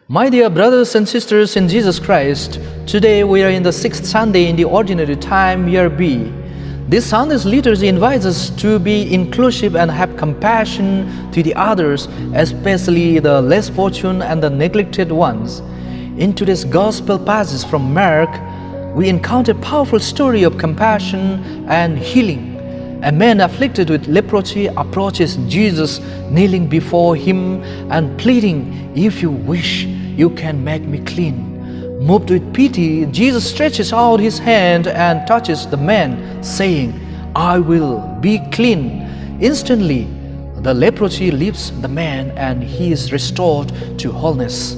My dear brothers and sisters in Jesus Christ, today we are in the 6th Sunday in the Ordinary Time, Year B. This Sunday's liturgy invites us to be inclusive and have compassion to the others, especially the less fortunate and the neglected ones. In today's Gospel passage from Mark, we encounter a powerful story of compassion and healing. A man afflicted with leprosy approaches Jesus, kneeling before him and pleading, "If you wish, you can make me clean." Moved with pity, Jesus stretches out his hand and touches the man, saying, "I will be clean." Instantly, the leprosy leaves the man and he is restored to wholeness.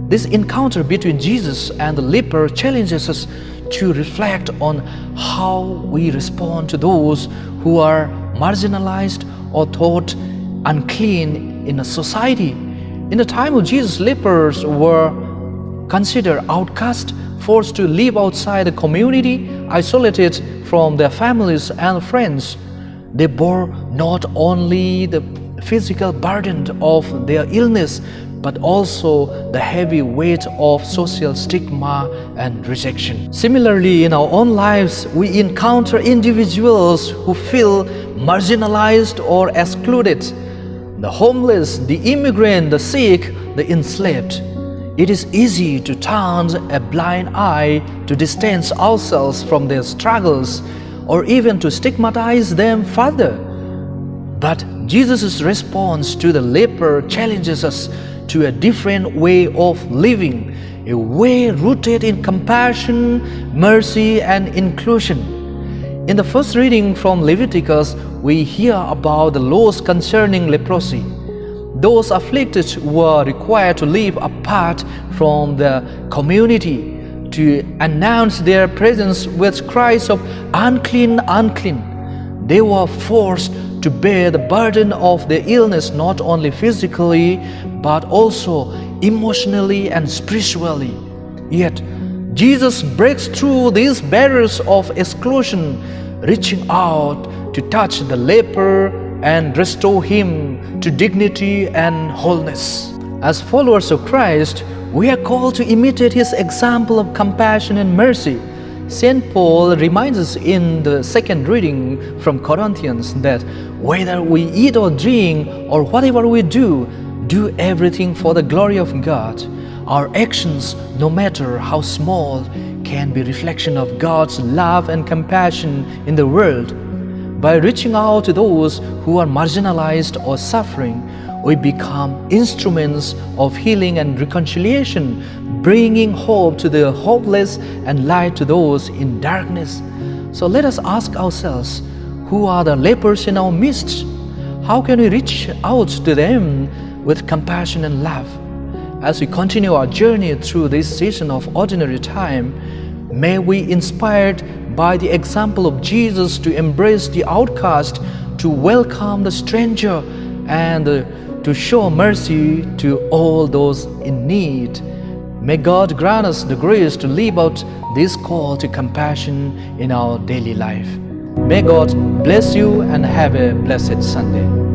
This encounter between Jesus and the leper challenges us to reflect on how we respond to those who are marginalized or thought unclean in a society. In the time of Jesus, lepers were considered outcast, forced to live outside the community, isolated from their families and friends. They bore not only the physical burden of their illness, but also the heavy weight of social stigma and rejection. Similarly, in our own lives, we encounter individuals who feel marginalized or excluded: the homeless, the immigrant, the sick, the enslaved. It is easy to turn a blind eye, to distance ourselves from their struggles, or even to stigmatize them further. But Jesus' response to the leper challenges us to a different way of living, a way rooted in compassion, mercy, and inclusion. In the first reading from Leviticus, we hear about the laws concerning leprosy. Those afflicted were required to live apart from the community, to announce their presence with cries of "Unclean, unclean." They were forced to bear the burden of their illness not only physically, but also emotionally and spiritually. Yet, Jesus breaks through these barriers of exclusion, reaching out to touch the leper and restore him to dignity and wholeness. As followers of Christ, we are called to imitate his example of compassion and mercy. St. Paul reminds us in the second reading from Corinthians that whether we eat or drink or whatever we do everything for the glory of God. Our actions, no matter how small, can be a reflection of God's love and compassion in the world. By reaching out to those who are marginalized or suffering, we become instruments of healing and reconciliation, bringing hope to the hopeless and light to those in darkness. So let us ask ourselves, who are the lepers in our midst? How can we reach out to them with compassion and love? As we continue our journey through this season of Ordinary Time, may we, inspired by the example of Jesus, to embrace the outcast, to welcome the stranger, and to show mercy to all those in need. May God grant us the grace to live out this call to compassion in our daily life. May God bless you and have a blessed Sunday.